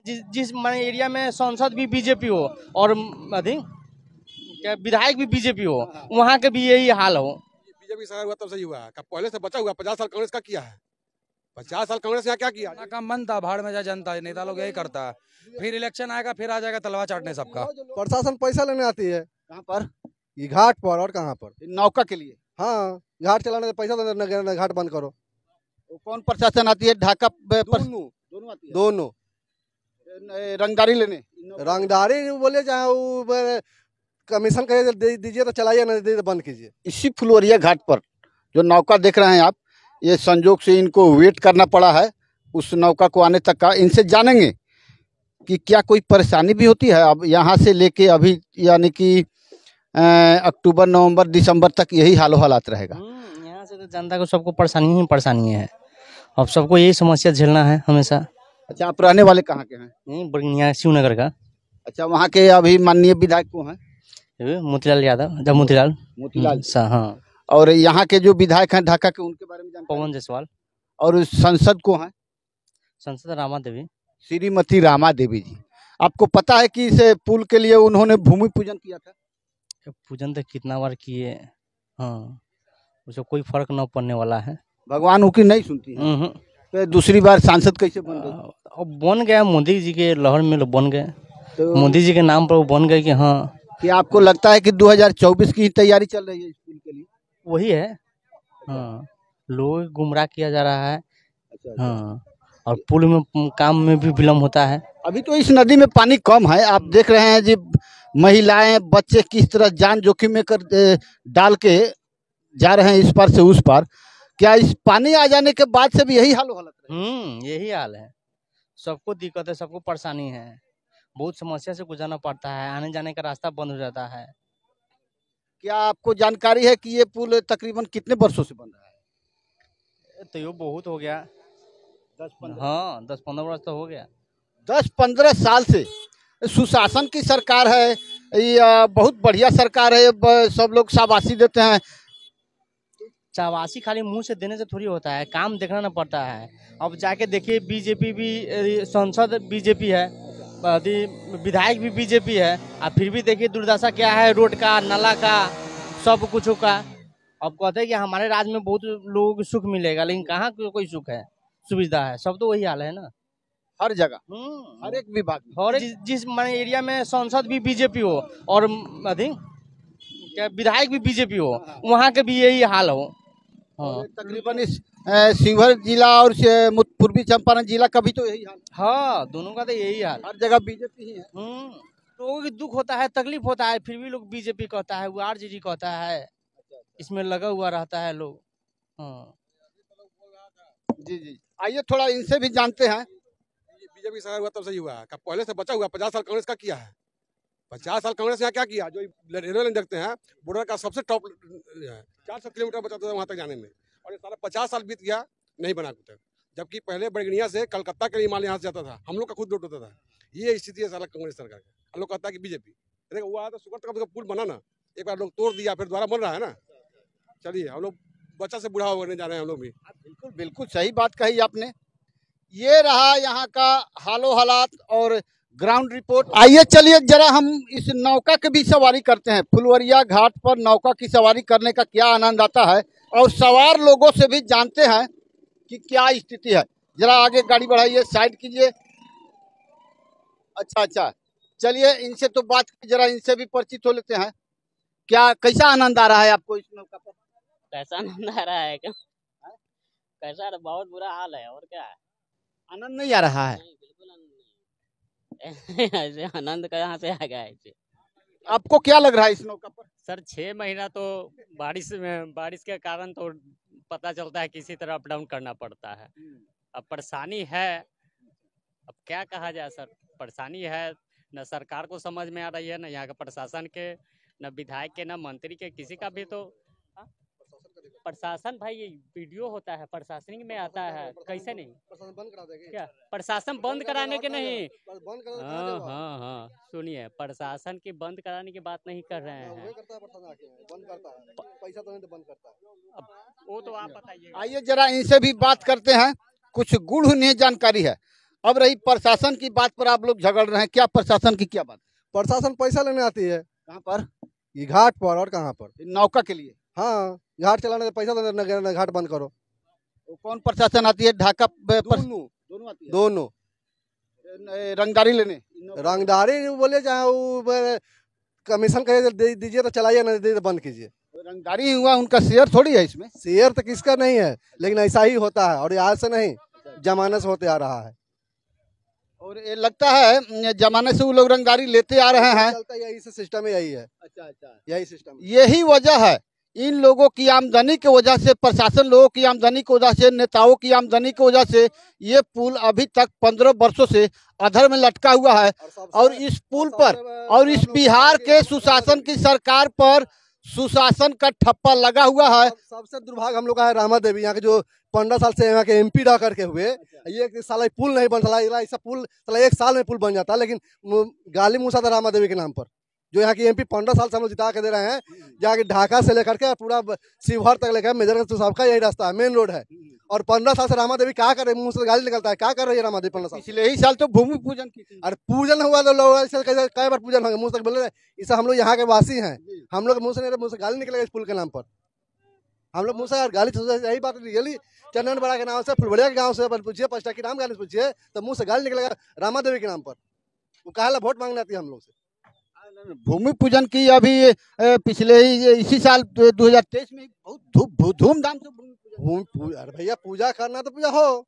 जिस माने एरिया में सांसद भी बीजेपी हो और अधिक क्या विधायक भी बीजेपी हो, वहाँ के भी यही हाल हो। बीजेपी सरकार हुआ तब सही हुआ, पहले से बचा हुआ 50 साल कांग्रेस का किया है। 50 साल कांग्रेस यहाँ क्या किया? का मन था भाड़ में जा जनता, नेता लोग यही करता है। फिर इलेक्शन आएगा, फिर आ जाएगा तलवार चाटने सबका। प्रशासन पैसा लेने आती है। कहाँ पर? ये घाट पर, और कहाँ पर? नौका के लिए। हाँ, घाट चलाने पैसा देना, घाट बंद करो। कौन प्रशासन आती है? ढाका दोनों आती है। दोनों रंगदारी लेने। रंगदारी बोले चाहे वो कमीशन कहे दीजिए तो चलाइए, नहीं दीजिए तो बंद कीजिए। इसी फुलवरिया घाट पर जो नौका देख रहे हैं आप, ये संजोग से इनको वेट करना पड़ा है उस नौका को आने तक का। इनसे जानेंगे कि क्या कोई परेशानी भी होती है। अब यहाँ से लेके अभी यानी कि अक्टूबर, नवंबर, दिसंबर तक यही हालो हालात रहेगा। यहाँ से तो जनता को सबको परेशानी ही परेशानी है। अब सबको यही समस्या झेलना है हमेशा। अच्छा, आप रहने वाले कहाँ के हैं? यहीं बड़गिया शिवनगर का। अच्छा, वहाँ के अभी माननीय विधायक को हैं? मोतीलाल यादव, जब मोतीलाल हाँ। और यहाँ के जो विधायक हैं ढाका के, उनके बारे में जानकारी? पवन जायसवाल। और संसद को हैं? संसद रामा देवी, श्रीमती रामा देवी जी। आपको पता है कि इस पुल के लिए उन्होंने भूमि पूजन किया था? पूजन तो कितना बार किए, हाँ, उससे कोई फर्क न पड़ने वाला है। भगवान उनकी नहीं सुनती है। तो दूसरी बार सांसद कैसे बन गए? अब बन गया, मोदी जी के लहर में लोग बन गए, तो मोदी जी के नाम पर वो बन गए कि हाँ। क्या आपको लगता है कि 2024 की तैयारी चल रही है इस पुल के लिए? वही है, हाँ, लोग गुमराह किया जा रहा है। हाँ, और पुल में काम में भी विलम्ब होता है। अभी तो इस नदी में पानी कम है, आप देख रहे हैं जी, महिलाएं, बच्चे किस तरह जान जोखिम में कर डाल के जा रहे हैं इस पार से उस पार। क्या इस पानी आ जाने के बाद से भी यही हाल हो? यही हाल है, सबको दिक्कत है, सबको परेशानी है, बहुत समस्या से गुजरना पड़ता है, आने जाने का रास्ता बंद हो जाता है। क्या आपको जानकारी है कि ये पुल तकरीबन कितने वर्षों से बन रहा है? तो ये बहुत हो गया, 10-15 वर्ष तो हो गया। 10-15 साल से सुशासन की सरकार है, ये बहुत बढ़िया सरकार है, सब लोग शाबाशी देते हैं। शाबाशी खाली मुंह से देने से थोड़ी होता है, काम देखना ना पड़ता है। अब जाके देखिए, बीजेपी भी, सांसद बीजेपी है, विधायक भी बीजेपी है, अब फिर भी देखिए दुर्दशा क्या है, रोड का, नाला का, सब कुछ का। अब कहते हैं कि हमारे राज्य में बहुत लोगों को सुख मिलेगा, लेकिन कहाँ कोई सुख है, सुविधा है, सब तो वही हाल है ना, हर जगह, हर एक विभाग में। और जिस माने एरिया में सांसद भी बीजेपी हो और अधिक क्या विधायक भी बीजेपी हो, वहाँ के भी यही हाल हो। हाँ, तकरीबन इस शिवहर जिला और पूर्वी चंपारण जिला का भी तो यही हाल। हाँ, दोनों का तो यही हाल, हर जगह बीजेपी ही है। लोगों की दुख होता है, तकलीफ होता है, फिर भी लोग बीजेपी कहता है, वो आरजेडी कहता है, इसमें लगा हुआ रहता है लोग। हाँ जी जी, आइए थोड़ा इनसे भी जानते हैं। बीजेपी सरकार हुआ तब सही हुआ, पहले से बचा हुआ 50 साल कांग्रेस का किया है। 50 साल कांग्रेस यहाँ क्या किया? जो रेलवे लाइन देखते हैं, बॉर्डर का सबसे टॉप 400 किलोमीटर बचा था वहाँ तक जाने में, और ये सारा 50 साल बीत गया, नहीं बना कुछ। जबकि पहले बड़गनिया से कलकत्ता के लिए माल यहाँ से जाता था, हम लोग का खुद रोड होता था। ये स्थिति है सारा कांग्रेस सरकार का। हम लोग कहता है कि बीजेपी हुआ तो सुगर तक पुल बना ना, एक बार लोग तोड़ दिया, फिर दोबारा बन रहा है ना। चलिए, हम लोग बच्चा से बूढ़ा होने जा रहे हैं हम लोग भी। बिल्कुल बिल्कुल सही बात कही आपने। ये रहा यहाँ का हालो हालात और ग्राउंड रिपोर्ट। आइए चलिए जरा हम इस नौका की भी सवारी करते हैं। फुलवरिया घाट पर नौका की सवारी करने का क्या आनंद आता है, और सवार लोगों से भी जानते हैं कि क्या स्थिति है। जरा आगे गाड़ी बढ़ाइए, साइड कीजिए। अच्छा, चलिए इनसे तो बात, जरा इनसे भी परिचित हो लेते हैं। क्या, कैसा आनंद आ रहा है आपको इस नौका पर? कैसा आनंद आ रहा है? कैसा, बहुत बुरा हाल है, और क्या है, आनंद नहीं आ रहा है? नहीं, बिल्कुल आनंद नहीं। ऐसे आनंद कहाँ से आ गया ऐसे? आपको क्या लग रहा है इस नौका पर? सर 6 महीना तो बारिश के कारण तो पता चलता है किसी तरह अप डाउन करना पड़ता है। अब परेशानी है, अब क्या कहा जाए सर, परेशानी है, न सरकार को समझ में आ रही है, न यहाँ के प्रशासन के, न विधायक के, न मंत्री के, किसी का भी। तो प्रशासन भाई, ये वीडियो होता है, प्रशासनिक में आता है, कैसे नहीं? प्रशासन बंद करा देंगे क्या? प्रशासन बंद कराने के नहीं, हाँ, हाँ, सुनिए, प्रशासन की बंद कराने की बात नहीं कर रहे हैं, बंद करता है, पैसा तो नहीं तो बंद करता है। अब वो तो आप बताइए। आइए जरा इनसे भी बात करते हैं, कुछ गूढ़ उन्हें जानकारी है। अब रही प्रशासन की बात पर आप लोग झगड़ रहे हैं, क्या प्रशासन की क्या बात? प्रशासन पैसा लेने आती है कहाँ पर? ये घाट पर, और कहाँ पर? नौका के लिए। हाँ, घाट चलाने का पैसा देना, घाट बंद करो। वो कौन प्रशासन आती है? ढाका दोनों आती है? दोनों रंगदारी लेने? रंगदारी बोले चाहे वो कमीशन कहे दीजिए तो चलाइए, नहीं दीजिए तो बंद कीजिए। रंगदारी हुआ, उनका शेयर थोड़ी है इसमें। शेयर तो किसका नहीं है, लेकिन ऐसा ही होता है, और ये आज से नहीं जमाने से होते आ रहा है। और ये लगता है जमाने से वो लोग रंगदारी लेते आ रहे हैं। चलता यही से सिस्टम यही है। अच्छा। यही सिस्टम, यही वजह है, इन लोगों की आमदनी की वजह से, प्रशासन लोगों की आमदनी की वजह से, नेताओं की आमदनी की वजह से ये पुल अभी तक 15 वर्षों से अधर में लटका हुआ है। और इस पुल पर और इस बिहार के सुशासन की सरकार पर सुशासन का ठप्पा लगा हुआ है। सबसे दुर्भाग्य हम लोग का है रामा देवी, यहाँ के जो 15 साल से यहाँ के MP रह करके हुए, ये साला पुल नहीं बन, साला ऐसा पुल साला 1 साल में पुल बन जाता है, लेकिन गाली मूसा था रामा देवी के नाम पर, जो यहाँ की MP 15 साल से हम लोग जिता के दे रहे हैं। जाके ढाका से लेकर के पूरा शिवहर तक लेकर मेजरगंज तो सबका यही रास्ता है, मेन रोड है। और 15 साल से रामा देवी क्या कर रहे, मुंह से गाली निकलता है, क्या कर रही है रामा देवी 15 साल? पिछले ही साल तो भूमि पूजन की थी। अरे पूजन हुआ तो लोग ऐसे कई बार पूजन होगा, मुंह से बोले इसे हम लोग यहाँ के वासी हैं, हम लोग मुंह से गाली निकलेगा इस पुल के नाम पर। हम लोग मुंह से यार गाली, यही बात रियली चंदन बड़ा के नाम से, फुलबड़िया के गाँव से पूछिए, पचटा की नाम गाली पूछिए तो मुंह से गाली निकलेगा रामा देवी के नाम पर। वो कहा वोट मांगने आती है हम लोग से। भूमि पूजन की अभी पिछले ही इसी साल 2023 में बहुत धूमधाम से भूमि पूजन। अरे भैया पूजा करना तो पूजा हो,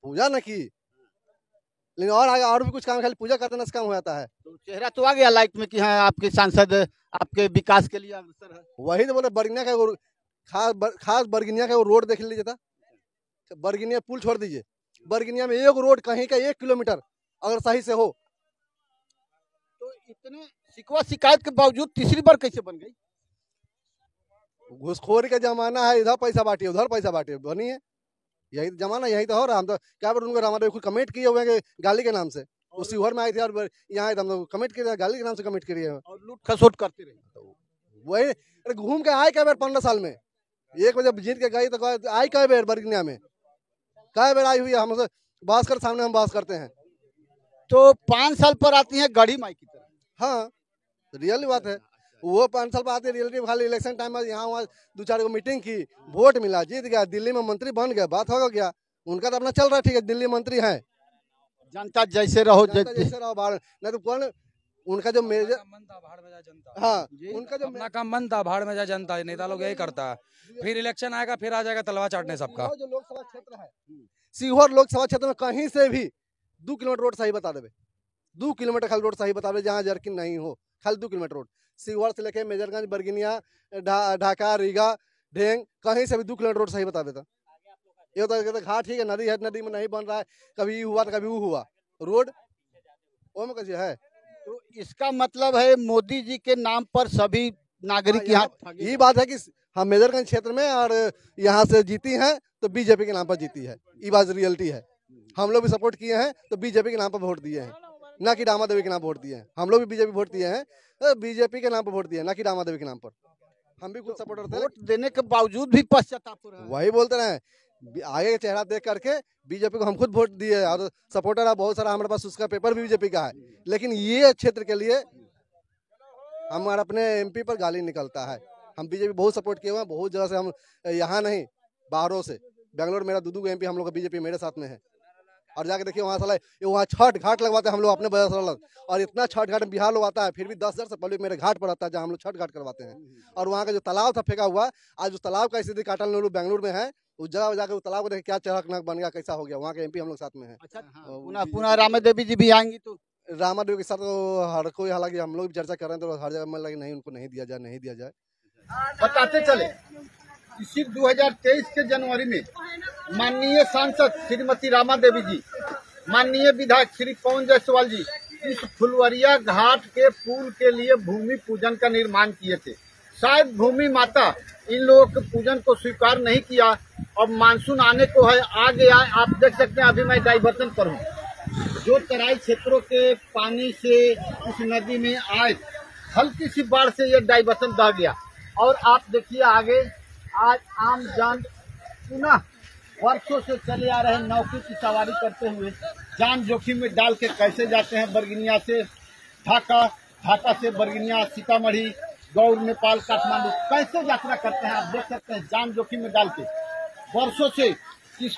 पूजा न की, लेकिन और आगे और भी कुछ काम, खाली पूजा करते ना काम हो जाता है। तो चेहरा तो आ गया लाइट में कि हाँ आपके सांसद आपके विकास के लिए अग्रसर है। वही तो बोले बरगिनिया का खास बरगिनिया का वो रोड देख लीजिए था। बरगिनिया पुल छोड़ दीजिए, बरगिनिया में एक रोड कहीं का 1 किलोमीटर अगर सही से हो, तो इतने शिकवा शिकायत के बावजूद तीसरी बार कैसे बन गई? घुसखोरी का जमाना है, इधर पैसा बांटिए उधर पैसा बांटिए, बनी है यही तो जमाना, यही तो हो रहा। हम तो क्या बोल, उनको रामा देवी खुद कमेंट किए हुए हैं गाली के नाम से, वो शिवहर में आए थे और यहाँ आए थे, हम लोग कमेंट किए, गाली के नाम से कमेंट किए और लूट खसोट करते रहे। वही अरे घूम के आए कै बार 15 साल में, 1 बजे जीत के गई तो आई कै बार बरगिनिया में, कै बार आई हुई है, हमसे बात कर सामने हम बात करते हैं। तो 5 साल पर आती है गढ़ी माई की तरह। हाँ रियल बात है, वो 5 साल पर आते रियलिटी, खाली इलेक्शन टाइम में यहाँ वहाँ 2-4 को मीटिंग की, वोट मिला, जीत गया, दिल्ली में मंत्री बन गया, बात हो गया, उनका तो अपना चल रहा है, ठीक है दिल्ली मंत्री है, जनता जैसे रहो जैसे रहो बाहर, नहीं तो कौन उनका जो मेजर मन था भाड़ में जा जनता। हाँ उनका जो अपना काम मन था भाड़ में जा जनता, नेता लोग यही करता है। फिर इलेक्शन आएगा, फिर आ जाएगा तलवार चाटने सबका। जो लोकसभा क्षेत्र है शिवहर लोकसभा क्षेत्र में कहीं से भी 2 किलोमीटर रोड सही बता देवे, 2 किलोमीटर खाली रोड सही बता देवे, जहाँ जर्किन नहीं हो, खाली 2 किलोमीटर रोड शिवहर से लेके मेजरगंज, बरगिनिया, ढाका, रीगा, ढेंग, कहीं से भी 2 किलोमीटर रोड सही बता देता। ये तो घाट ठीक है, नदी है, नदी में नहीं बन रहा है, कभी हुआ तो कभी वो हुआ, रोड वो में कैसे है। तो इसका मतलब है मोदी जी के नाम पर सभी नागरिक यहाँ, ये बात है कि हम मेजरगंज क्षेत्र में और यहाँ से जीती हैं तो बीजेपी के नाम पर जीती है, ये बात रियलिटी है। हम लोग भी सपोर्ट किए हैं तो बीजेपी के नाम पर वोट दिए हैं, ना कि रामा देवी के नाम पर वोट दिए हैं। हम लोग भी बीजेपी वोट दिए हैं, बीजेपी के नाम पर वोट दिए हैं, ना कि रामा देवी के नाम पर। हम भी कुछ सपोर्टर थे, वोट देने के बावजूद भी पश्चाताप हो रहा है। वही बोलते रहे, आगे का चेहरा देख करके बीजेपी को हम खुद वोट दिए, और सपोर्टर है बहुत सारा, हमारे पास उसका पेपर भी बीजेपी का है, लेकिन ये क्षेत्र के लिए हमारे अपने MP पर गाली निकलता है। हम बीजेपी बहुत सपोर्ट किए हुए हैं, बहुत जगह से, हम यहाँ नहीं बाहरों से, बेंगलोर मेरा 2 MP हम लोग का बीजेपी मेरे साथ में है। और जाके देखिए वहाँ साला वहाँ छठ घाट लगवाते हैं हम लोग अपने बजा साला, और इतना छठ घाट बिहार लोग आता है, फिर भी 10,000 से पब्लिक मेरे घाट पर आता है जहाँ हम लोग छठ घाट करवाते हैं। और वहाँ का जो तालाब था फेंका हुआ, आज उस तालाब का स्थिति काटल लोग बेंगलुरु में है, उस जगह जाकर उस तालाब को देखे क्या चढ़क बन गया, कैसा हो गया, वहाँ के MP हम लोग साथ में है। अच्छा, पुनः रामा देवी जी भी आएंगी तो रामा देवी के साथ तो हर कोई, हालांकि हम लोग भी चर्चा कर रहे हैं तो हर जगह में लगे नहीं उनको नहीं दिया जाए, नहीं दिया जाए। बताते चले इसी 2023 के जनवरी में माननीय सांसद श्रीमती रामा देवी जी, माननीय विधायक श्री पवन जायसवाल जी इस फुलवरिया घाट के पुल के लिए भूमि पूजन का निर्माण किए थे। शायद भूमि माता इन लोगों के पूजन को स्वीकार नहीं किया। अब मानसून आने को है, आ गया, आप देख सकते हैं। अभी मैं डाइवर्सन पर हूँ, जो तराई क्षेत्रों के पानी से इस नदी में आए, हल्की सी बाढ़ से ये डाइवर्सन बह गया। और आप देखिए आगे, आज आम जन पुनः वर्षों से चले आ रहे नौके की सवारी करते हुए जान जोखिम में डाल के कैसे जाते हैं बरगिनिया से ढाका, ढाका से बरगिनिया, सीतामढ़ी, गौर, नेपाल, काठमांडू, कैसे यात्रा करते हैं आप देख सकते हैं। जान जोखिम में डाल के वर्षों से इस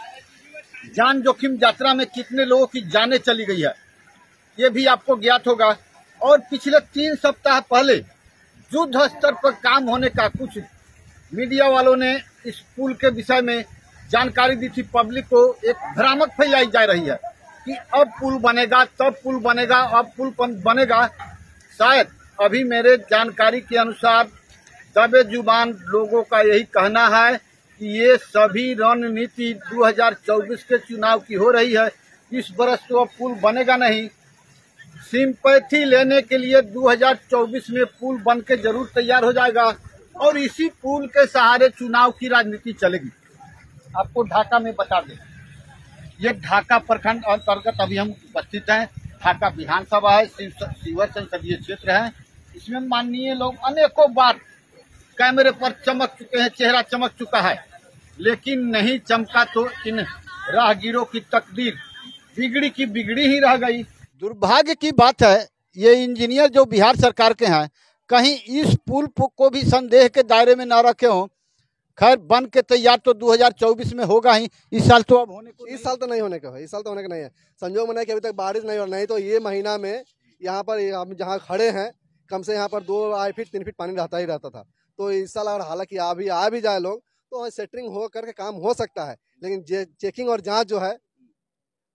जान जोखिम यात्रा में कितने लोगों की जानें चली गई है ये भी आपको ज्ञात होगा। और पिछले 3 सप्ताह पहले युद्ध स्तर पर काम होने का कुछ मीडिया वालों ने इस पुल के विषय में जानकारी दी थी। पब्लिक को एक भ्रामक फैलाई जा रही है कि अब पुल बनेगा, तब पुल बनेगा, अब पुल बनेगा। शायद अभी मेरे जानकारी के अनुसार दबे जुबान लोगों का यही कहना है कि ये सभी रणनीति 2024 के चुनाव की हो रही है। इस बरस तो अब पुल बनेगा नहीं, सिंपैथी लेने के लिए 2024 में पुल बन के जरूर तैयार हो जाएगा और इसी पुल के सहारे चुनाव की राजनीति चलेगी। आपको ढाका में बता दें, ये ढाका प्रखंड अंतर्गत अभी हम उपस्थित हैं। ढाका विधानसभा है, शिवहर संसदीय क्षेत्र है। इसमें माननीय लोग अनेकों बार कैमरे पर चमक चुके हैं, चेहरा चमक चुका है, लेकिन नहीं चमका तो इन राहगीरों की तकदीर बिगड़ी की बिगड़ी ही रह गई। दुर्भाग्य की बात है, ये इंजीनियर जो बिहार सरकार के हैं कहीं इस पुल को भी संदेह के दायरे में न रखे हों। खैर बन के तैयार तो 2024 में होगा ही, इस साल तो अब होने को, इस साल तो नहीं होने का है, इस साल तो होने का नहीं है। संजोग में कि अभी तक बारिश नहीं हो, नहीं तो ये महीना में यहाँ पर हम जहाँ खड़े हैं कम से यहाँ पर 2 फीट 3 फीट पानी रहता ही रहता था। तो इस साल अगर हालांकि आ भी जाए लोग तो सेटरिंग हो करके काम हो सकता है, लेकिन चेकिंग और जांच जो है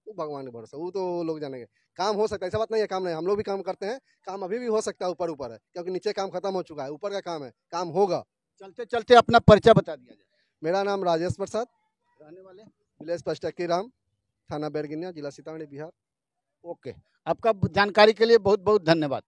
वो भगवान के भरोसा, वो तो लोग जानेंगे। काम हो सकता है, ऐसा बात नहीं है काम नहीं, हम लोग भी काम करते हैं, काम अभी भी हो सकता है। ऊपर है क्योंकि नीचे काम खत्म हो चुका है, ऊपर का काम है, काम होगा। चलते चलते अपना परिचय बता दिया जाए। मेरा नाम राजेश प्रसाद, रहने वाले विलेज पचटक्की राम, थाना बैरगिनिया, जिला सीतामढ़ी, बिहार। ओके, आपका जानकारी के लिए बहुत बहुत धन्यवाद।